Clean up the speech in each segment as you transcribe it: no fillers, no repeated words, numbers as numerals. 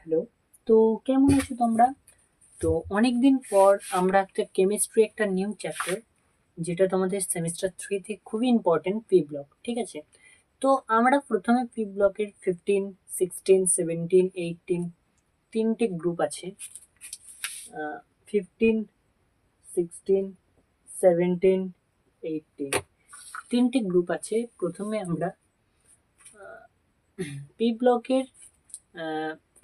Hello. তো কেমন আছো তোমরা? তো অনেকদিন পর আমরা একটা নিউ চ্যাপ্টার, যেটা তোমাদের সেমিস্টার 3 তে খুবই ইম্পর্টেন্ট, পি ব্লক। ঠিক আছে? তো আমরা প্রথমে পি ব্লকের 15, 16, 17, 18 তিনটে গ্রুপ আছে। 15, 16, 17, 18 তিনটে গ্রুপ আছে। প্রথমে আমরা পি ব্লকের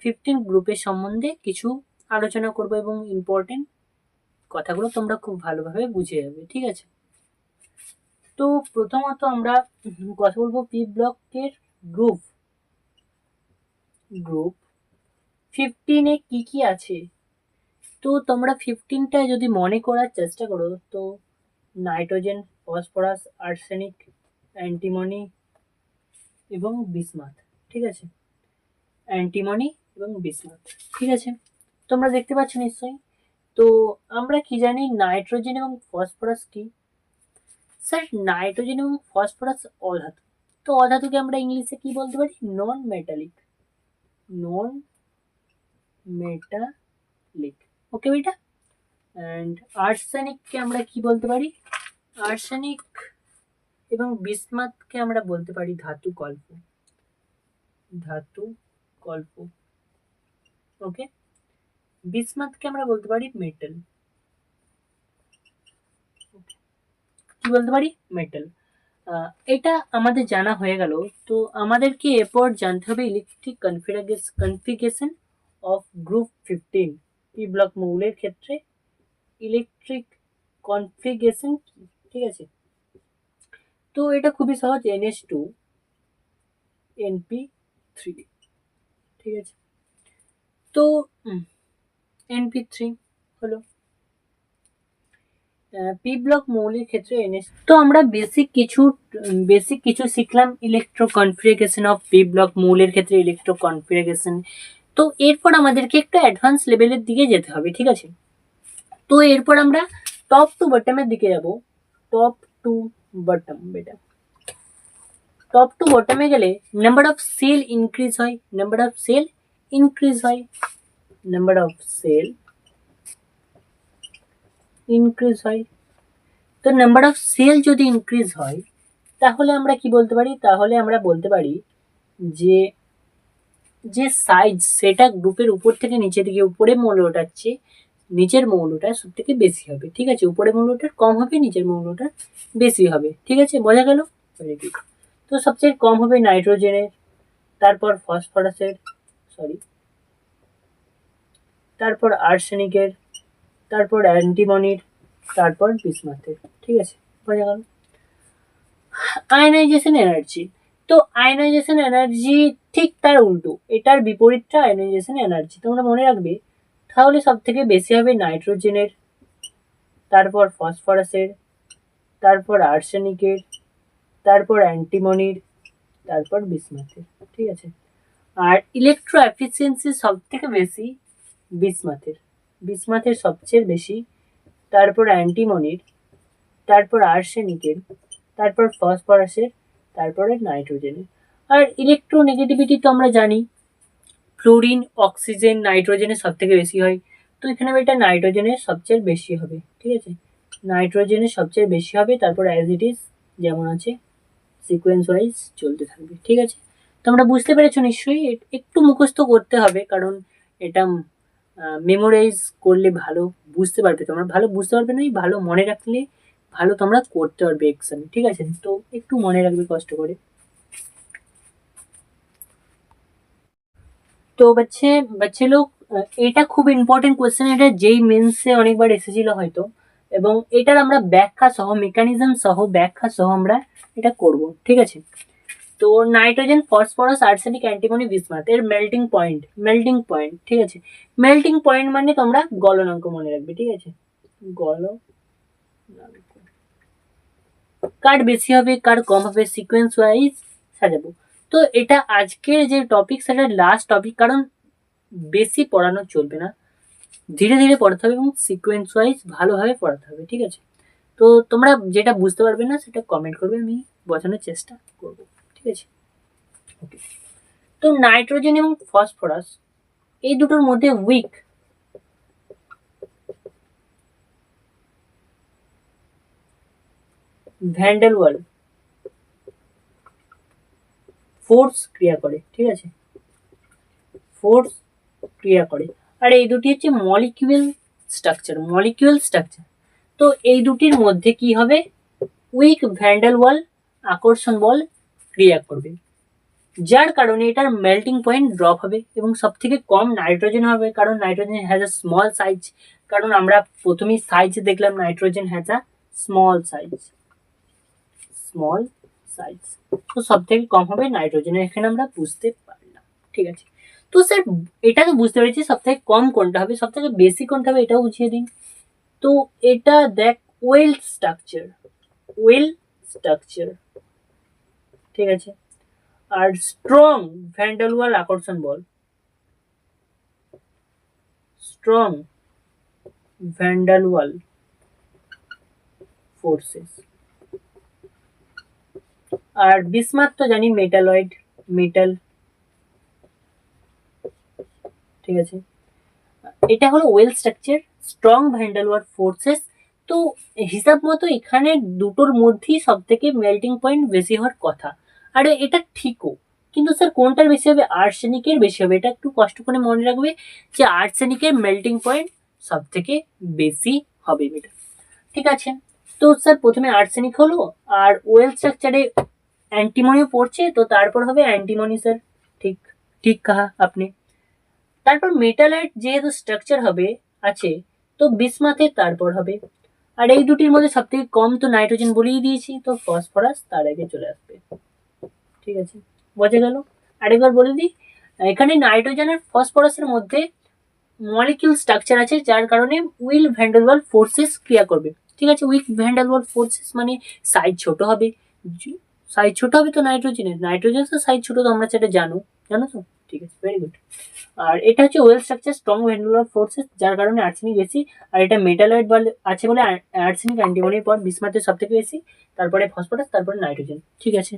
15 গ্রুপের সম্বন্ধে কিছু আলোচনা করব এবং ইম্পর্টেন্ট কথাগুলো তোমরা খুব ভালোভাবে বুঝে যাবে। ঠিক আছে? তো প্রথমত আমরা কথা বলবো পি ব্লকের গ্রুপ গ্রুপ 15-এ কি কি আছে। তো তোমরা 15টা যদি মনে করার চেষ্টা করো, তো নাইট্রোজেন, ফসফরাস, আর্সেনিক, অ্যান্টিমনি এবং বিসমাথ। ঠিক আছে? অ্যান্টিমনি এবং বিসমাথ। ঠিক আছে? তোমরা দেখতে পাচ্ছ নিশ্চয়ই। তো আমরা কি জানি নাইট্রোজেন এবং ফসফরাস কি? স্যার, নাইট্রোজেন এবং ফসফরাস অধাতু। তো অধাতুকে আমরা ইংলিশে কি বলতে পারি? নন মেটালিক। নন মেটালিক। ওকে বেটা? অ্যান্ড আর্সেনিককে আমরা কি বলতে পারি? আর্সেনিক এবং বিসমাথকে আমরা বলতে পারি ধাতু কল্প। ধাতু কল্প। ওকে? বিসমাথকে আমরা বলতে পারি মেটাল। কি বলতে পারি? মেটাল। এটা আমাদের জানা হয়ে গেল। তো আমাদেরকে এরপর জানতে হবে electric configuration of group 15 P block মৌলের ক্ষেত্রে ইলেকট্রিক কনফিগারেশন কি। ঠিক আছে? তো এটা খুবই সহজ, NH2 NP3। ঠিক আছে? তো NP3 হলো পি ব্লক মৌলের ক্ষেত্রে NH। তো আমরা বেসিক কিছু শিখলাম electro configuration of P block মৌলের ক্ষেত্রে ইলেকট্রো কনফিগারেশন। তো এরপর আমাদেরকে একটু অ্যাডভান্স লেভেলের দিকে যেতে হবে। ঠিক আছে? তো এরপর আমরা টপ টু বটমের দিকে যাব। টপ টু বটম বেটা। টপ টু বটমে গেলে নাম্বার অফ সেল ইনক্রিজ হয়। নাম্বার অফ সেল ইনক্রিজ হয়। নাম্বার অফ সেল ইনক্রিজ হয়। তো নাম্বার অফ সেল যদি ইনক্রিজ হয়, তাহলে আমরা কি বলতে পারি? তাহলে আমরা বলতে পারি যে যে সাইজ সেটা গ্রুপের উপর থেকে নিচের দিকে, উপরে মৌলটার চেয়ে নিচের মৌলটা সব থেকে বেশি হবে। ঠিক আছে? উপরে মৌলটার কম হবে, নিচের মৌলটার বেশি হবে। ঠিক আছে? বোঝা গেল? Very good. তো সবচেয়ে কম হবে নাইট্রোজেনের, তারপর ফসফরাসের, সরি, তারপর আর্সেনিকের, তারপর অ্যান্টিমনির, তারপর বিসমাথের। ঠিক আছে? বোঝা গেল? Ionisation energy. তো আয়নাইজেশন এনার্জি ঠিক তার উল্টো, এটার বিপরীতটা আয়নাইজেশন এনার্জি। তোমরা মনে রাখবে। তাহলে সব থেকে বেশি হবে নাইট্রোজেনের, তারপর ফসফরাসের, তারপর আর্সেনিকের, তারপর অ্যান্টিমনির, তারপর বিসমাথের। ঠিক আছে? আর ইলেকট্রো এফিসিয়েন্সি সব থেকে বেশি বিসমাথের। বিসমাথের সবচেয়ে বেশি, তারপর অ্যান্টিমনির, তারপর আর্সেনিকের, তারপর ফসফরাসের, তারপরে নাইট্রোজেনের। আর ইলেকট্রোনেগেটিভিটি তো আমরা জানি, ফ্লোরিন, অক্সিজেন, নাইট্রোজেনের সব থেকে বেশি হয়। তো এখানে এটা নাইট্রোজেনের সবচেয়ে বেশি হবে। ঠিক আছে? নাইট্রোজেনের সবচেয়ে বেশি হবে, তারপর অ্যাজ ইট ইজ যেমন আছে সিকোয়েন্স ওয়াইজ চলতে থাকবে। ঠিক আছে? তোমরা বুঝতে পেরেছো নিশ্চয়ই। একটু মুখস্থ করতে হবে, কারণ এটা মেমোরাইজ করলে ভালো বুঝতে পারবে। তোমরা ভালো বুঝতে পারবে না, ভালো মনে রাখলে ভালো তোমরা করতে পারবে এক্সামে। ঠিক আছে? তো একটু মনে রাখবে কষ্ট করে। তো বাচ্চে লোক, এটা খুব ইম্পর্টেন্ট কোয়েশ্চেন। এটা যেই মেন্সে অনেকবার এসেছিল হয়তো, এবং এটার আমরা ব্যাখ্যা সহ, মেকানিজম সহ, ব্যাখ্যা সহ আমরা এটা করব। ঠিক আছে? তো nitrogen, phosphorus, arsenic, antimony, bismuth এর মেল্টিং পয়েন্ট। ঠিক আছে? মেল্টিং পয়েন্ট মানে তোমরা গলনাঙ্ক মনে রাখবে। ঠিক আছে? গলনাঙ্ক কার বেশি হবে, কার কম হবে, সিকোয়েন্স ওয়াইজ সাজাবো। তো এটা আজকের যে টপিক, সেটা লাস্ট টপিক, কারণ বেশি পড়ানো চলবে না, ধীরে ধীরে পড়াতে হবে এবং সিকোয়েন্স ওয়াইজ ভালোভাবে পড়াতে হবে। ঠিক আছে? তো তোমরা যেটা বুঝতে পারবে না সেটা কমেন্ট করবে, আমি বোঝানোর চেষ্টা করব। ঠিক আছে? ওকে। তো নাইট্রোজেন এবং ফসফরাস এই দুটোর মধ্যে উইক ভ্যান ডের ওয়াল ফোর্স ক্রিয়া করে, ঠিক আছে, ফোর্স ক্রিয়া করে। আর এই দুটি হচ্ছে মলিকিউল স্ট্রাকচার। তো এই দুটির মধ্যে কি হবে, উইক ভ্যান ডের ওয়াল আকর্ষণ বল ক্রিয়া করবে, যার কারণে এটার মেল্টিং পয়েন্ট ড্রপ হবে এবং সব থেকে কম নাইট্রোজেন হবে, কারণ nitrogen has a small size. কারণ আমরা প্রথমেই সাইজ দেখলাম, nitrogen has a small size. তো সব থেকে কম হবে নাইট্রোজেনের, এখানে আমরা বুঝতে পারলাম, ঠিক আছে। তো স্যার এটা তো বুঝতে পেরেছি সব থেকে কম কোনটা হবে, সব থেকে বেশি কোনটা হবে এটাও বুঝিয়ে দিন। তো এটা দেখ ওয়েল স্ট্রাকচার, ঠিক আছে। আর স্ট্রং ভ্যান ডের ওয়াল আকর্ষণ বল, স্ট্রং ভ্যান ডের ওয়াল ফোর্সেস। আর বিসমাথ তো জানি মেটাল, ঠিক আছে। এটা হলো ওয়েল স্ট্রাকচার, স্ট্রং ভ্যান ডের ওয়াল ফোর্সেস। তো হিসাব মতো এখানে দুটোর মধ্যেই সব থেকে মেল্টিং পয়েন্ট বেশি হওয়ার কথা, আর এটা ঠিকও। কিন্তু স্যার কোনটার বেশি হবে, আর্সেনিকের বেশি হবে। এটা একটু কষ্ট করে মনে রাখবে যে আর্সেনিকের মেল্টিং পয়েন্ট সব থেকে বেশি হবে এটা, ঠিক আছে। তো স্যার প্রথমে আর্সেনিক হলো, আর ওয়েল স্ট্রাকচারে অ্যান্টিমনিও পড়ছে, তো তারপর হবে অ্যান্টিমনি স্যার, ঠিক ঠিক কাহা আপনি। তারপর মেটালাইট যেহেতু স্ট্রাকচার হবে আছে, তো বিসমাথের তারপর হবে। আর এই দুটির মধ্যে সব থেকে কম তো নাইট্রোজেন বলেই দিয়েছি, তো ফসফরাস তার আগে চলে আসবে, ঠিক আছে, বোঝা গেল। আরেকবার বলে দিই, এখানে নাইট্রোজেন আর ফসফরাসের মধ্যে মলিকিউল স্ট্রাকচার আছে, যার কারণে উইল ভ্যান ডের ওয়াল ফোর্সেস ক্রিয়া করবে, ঠিক আছে। উইক ভ্যান ডের ওয়াল ফোর্সেস মানে সাইজ ছোট হবে, তো নাইট্রোজেন তো সাইজ ছোট, তো আমরা সেটা জানো তো, ঠিক আছে, ভেরি গুড। আর এটা হচ্ছে ওয়েল স্ট্রাকচার, স্ট্রং ভ্যান ডের ওয়াল ফোর্সেস, যার কারণে আর্সেনিক বেশি। আর এটা মেটালয়েড আছে বলে আর্সেনিক অ্যান্টিমনির পর বিসমাথের সব থেকে বেশি, তারপরে ফসফরাস, তারপরে নাইট্রোজেন, ঠিক আছে।